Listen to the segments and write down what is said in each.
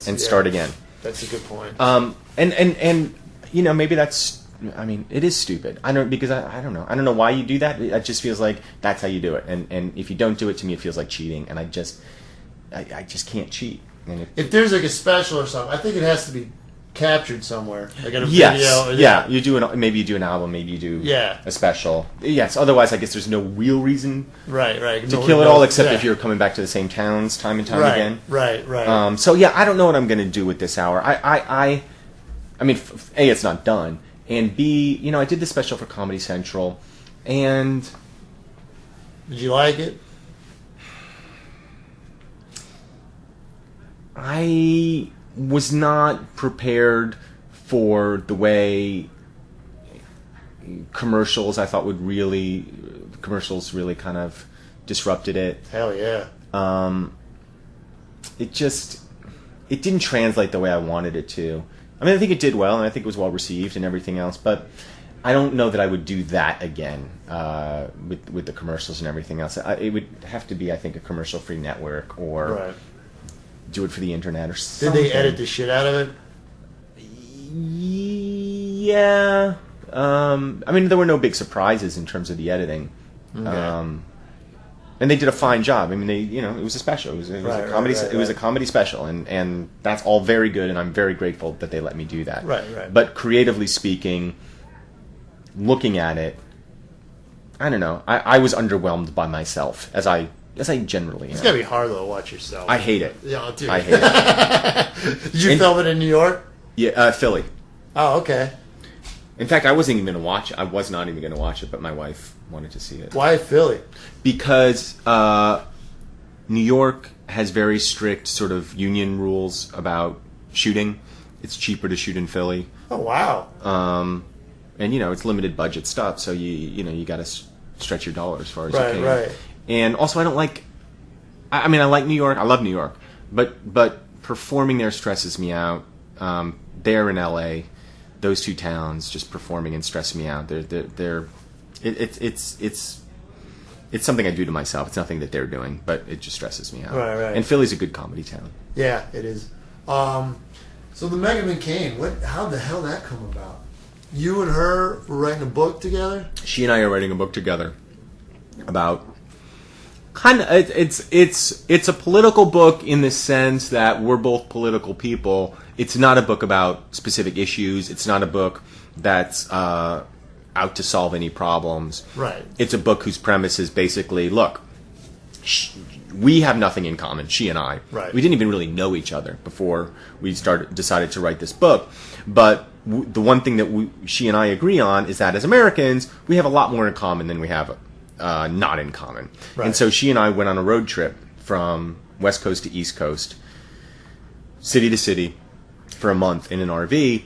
and start again. That's a good point. And maybe that's. I mean, it is stupid. I don't know. I don't know why you do that. It just feels like that's how you do it. And if you don't do it, to me, it feels like cheating. And I just can't cheat. And if there's like a special or something, I think it has to be captured somewhere, like in a video. Yeah. You do maybe you do an album, maybe you do a special. Yes. Otherwise, I guess there's no real reason right to kill it all, except if you're coming back to the same towns time and time again. Right. So yeah, I don't know what I'm going to do with this hour. I mean, A, it's not done, and B, I did the special for Comedy Central, and did you like it? I was not prepared for the way commercials really kind of disrupted it. Hell yeah. It didn't translate the way I wanted it to. I mean, I think it did well, and I think it was well received and everything else, but I don't know that I would do that again with the commercials and everything else. It would have to be, I think, a commercial-free network or do it for the internet or something. Did they edit the shit out of it? Yeah. I mean, there were no big surprises in terms of the editing. Okay. And they did a fine job. I mean, it was a special. It was a comedy. It was a comedy special, and that's all very good. And I'm very grateful that they let me do that. Right. But creatively speaking, looking at it, I don't know. I was underwhelmed by myself, as I generally am. It's gotta be hard though to watch yourself. I hate it. Yeah, dude. I hate it. Did you film it in New York? Yeah, Philly. Oh, okay. In fact, I wasn't even going to watch it. I was not even going to watch it, but my wife wanted to see it. Why Philly? Because New York has very strict sort of union rules about shooting. It's cheaper to shoot in Philly. Oh, wow. And it's limited budget stuff, so you got to stretch your dollar as far as you can. Right. And also, I don't like. I mean, I like New York. I love New York, but performing there stresses me out. There in LA, those two towns just performing and stress me out. It's something I do to myself. It's nothing that they're doing, but it just stresses me out. Right. And Philly's a good comedy town. Yeah, it is. So the Meghan McCain, how the hell did that come about? You and her were writing a book together? She and I are writing a book together about kind of it's a political book in the sense that we're both political people. It's not a book about specific issues. It's not a book that's out to solve any problems. Right. It's a book whose premise is basically, look, we have nothing in common, she and I. Right. We didn't even really know each other before we decided to write this book. But the one thing that she and I agree on is that as Americans, we have a lot more in common than we have not in common. Right. And so she and I went on a road trip from West Coast to East Coast, city to city, for a month in an RV.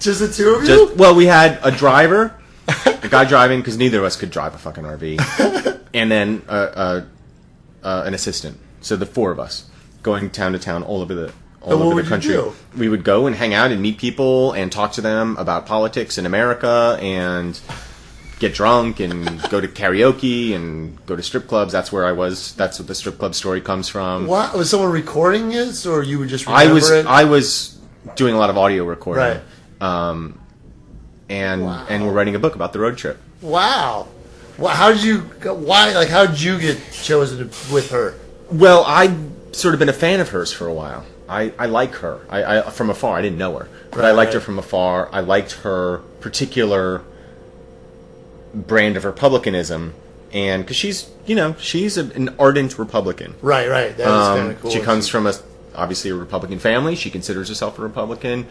Just the two of you? Well, we had a driver, a guy driving, because neither of us could drive a fucking RV, and then an assistant. So the four of us going town to town all over the country. We would go and hang out and meet people and talk to them about politics in America and get drunk and go to karaoke and go to strip clubs. That's where I was. That's what the strip club story comes from. What? Was someone recording this, or you would just remember it? I was doing a lot of audio recording. Right. And we're writing a book about the road trip. Wow. Well, how'd you get chosen with her? Well, I'd sort of been a fan of hers for a while. I like her. I from afar. I didn't know her, but I liked her from afar. I liked her particular brand of republicanism, and because she's an ardent Republican. Right. That is kind of cool. She comes from obviously a Republican family. She considers herself a Republican,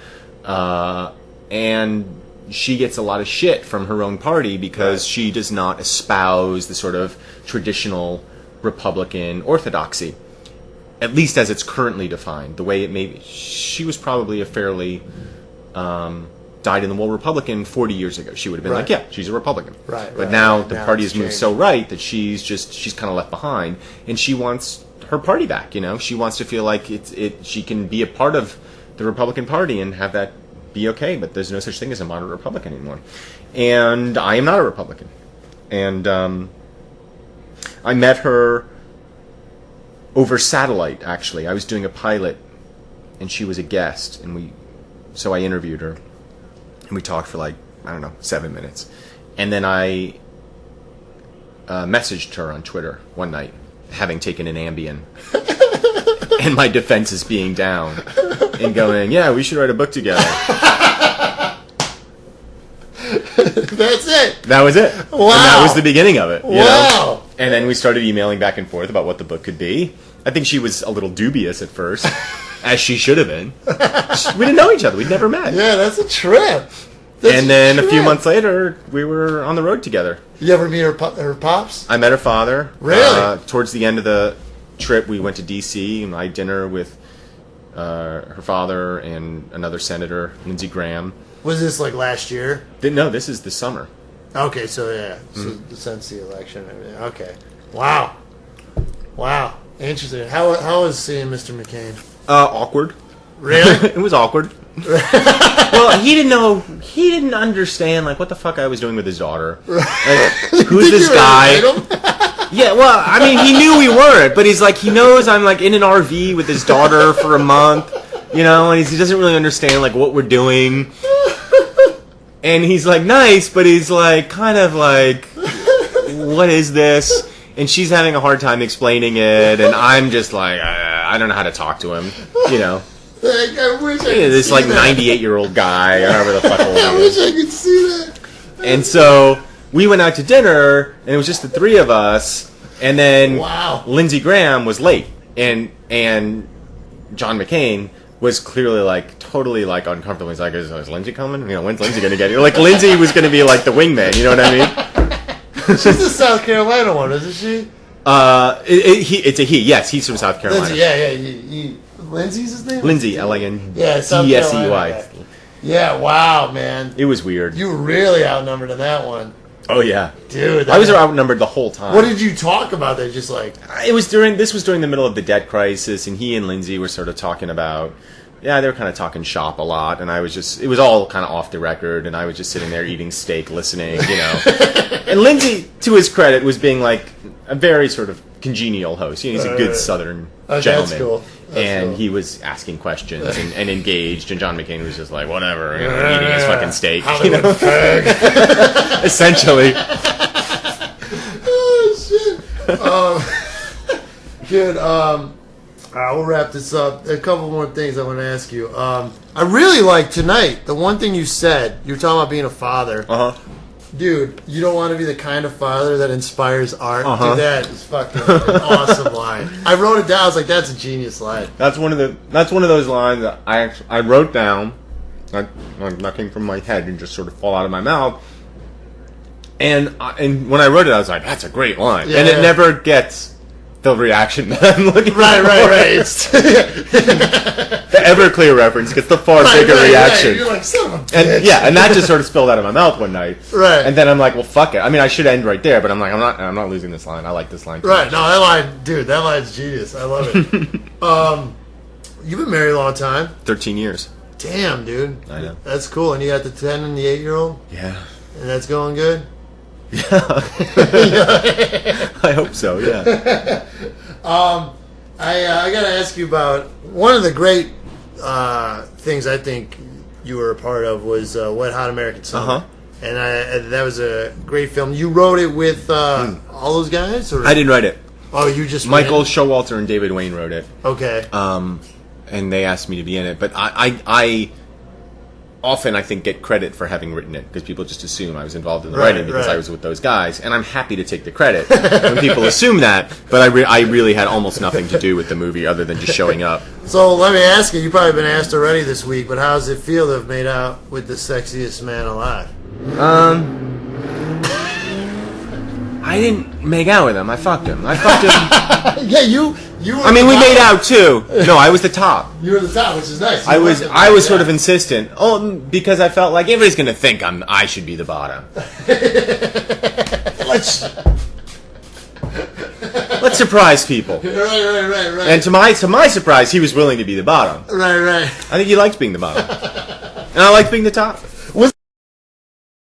and she gets a lot of shit from her own party because she does not espouse the sort of traditional Republican orthodoxy, at least as it's currently defined. The way it may be. She was probably a fairly dyed-in-the-wool Republican 40 years ago. She would have been like, yeah, she's a Republican. Right. But now the party has moved so right that she's kind of left behind, and she wants her party back. She wants to feel like she can be a part of the Republican Party and have that be okay. But there's no such thing as a moderate Republican anymore, and I am not a Republican. And I met her over satellite. Actually, I was doing a pilot and she was a guest, and so I interviewed her, and we talked for like, I don't know, 7 minutes, and then I messaged her on Twitter one night, having taken an Ambien, and my defenses being down, and going, yeah, we should write a book together. That's it. That was it. Wow. And that was the beginning of it. You Wow. know? And then we started emailing back and forth about what the book could be. I think she was a little dubious at first, as she should have been. We didn't know each other. We'd never met. Yeah, that's a trip. And then a few months later, we were on the road together. You ever meet her pops? I met her father. Really? Towards the end of the trip, we went to D.C. and I had dinner with her father and another senator, Lindsey Graham. Was this like last year? No, this is this summer. Okay, so yeah, since the election and everything. Okay. Wow. Interesting. How was seeing Mr. McCain? Awkward. Really? It was awkward. Well, he didn't understand like what the fuck I was doing with his daughter. Like, who's this guy? Yeah, well, I mean, he knew we weren't, but he's like, he knows I'm like in an RV with his daughter for a month, you know, and he doesn't really understand like what we're doing. And he's like nice, but he's like kind of like, what is this? And she's having a hard time explaining it, and I'm just like, I don't know how to talk to him, you know. Like, I wish I could This see like that. 98-year-old guy, or however the fuck old he I is. wish I could see that. And so we went out to dinner, and it was just the three of us. And then Wow. Lindsey Graham was late, and John McCain was clearly like totally like uncomfortable. He's like, "Is Lindsey coming? You know, when's Lindsey gonna get here?" Like Lindsey was gonna be like the wingman. You know what I mean? She's the South Carolina one, isn't she? It's a he. Yes, he's from South Carolina. Lindsay, yeah. Lindsay's his name? Lindsey, L-A-N-D-S-E-Y. Yeah, South Carolina. Yeah, wow, man. It was weird. You were really outnumbered in that one. Oh yeah, Dude. I was outnumbered the whole time. What did you talk about there? Just like... This was during the middle of the debt crisis, and he and Lindsay were sort of talking about, they were kind of talking shop a lot, and it was all kind of off the record, and I was just sitting there eating steak, listening, you know. And Lindsay, to his credit, was being like a very sort of congenial host. You know, he's a good Southern gentleman. That's cool. And he was asking questions and engaged, and John McCain was just like, whatever, you know, eating his fucking steak. You know? Essentially. Oh, shit. Dude, we'll wrap this up. A couple more things I want to ask you. I really like tonight, the one thing you said, you were talking about being a father. Uh-huh. Dude, you don't want to be the kind of father that inspires art. Uh-huh. Dude, that is fucking an awesome line. I wrote it down. I was like, that's a genius line. That's one of those lines that I wrote down, like nothing from my head and just sort of fall out of my mouth. And when I wrote it, I was like, that's a great line. Yeah, and it never gets the reaction that I'm looking for. Right. It's The Everclear reference gets the far bigger reaction. Right. You're like, son of a bitch. And that just sort of spilled out of my mouth one night. Right. And then I'm like, well, fuck it. I mean, I should end right there, but I'm like, I'm not losing this line. I like this line too Right. much. No, that line, dude, that line's genius. I love it. You've been married a long time. 13 years. Damn, dude. I know. That's cool. And you got the 10 and the 8-year-old? Yeah. And that's going good? Yeah. I hope so, yeah. I got to ask you about one of the great things I think you were a part of was Wet Hot American Summer. Uh-huh. And that was a great film. You wrote it with all those guys? Or? I didn't write it. Oh, you just Michael wrote Showalter and David Wayne wrote it. it? Okay. And they asked me to be in it. But I often, I think, get credit for having written it because people just assume I was involved in the writing because I was with those guys. And I'm happy to take the credit when people assume that. But I really had almost nothing to do with the movie other than just showing up. So let me ask you, you've probably been asked already this week, but how does it feel to have made out with the sexiest man alive? I didn't make out with him. I fucked him. Yeah, you were I mean, we the made top. out too. No, I was the top. You were the top, which is nice. I was sort of insistent. Oh, because I felt like everybody's going to think I should be the bottom. Let's surprise people. Right. And to my surprise, he was willing to be the bottom. Right. I think he liked being the bottom, and I liked being the top.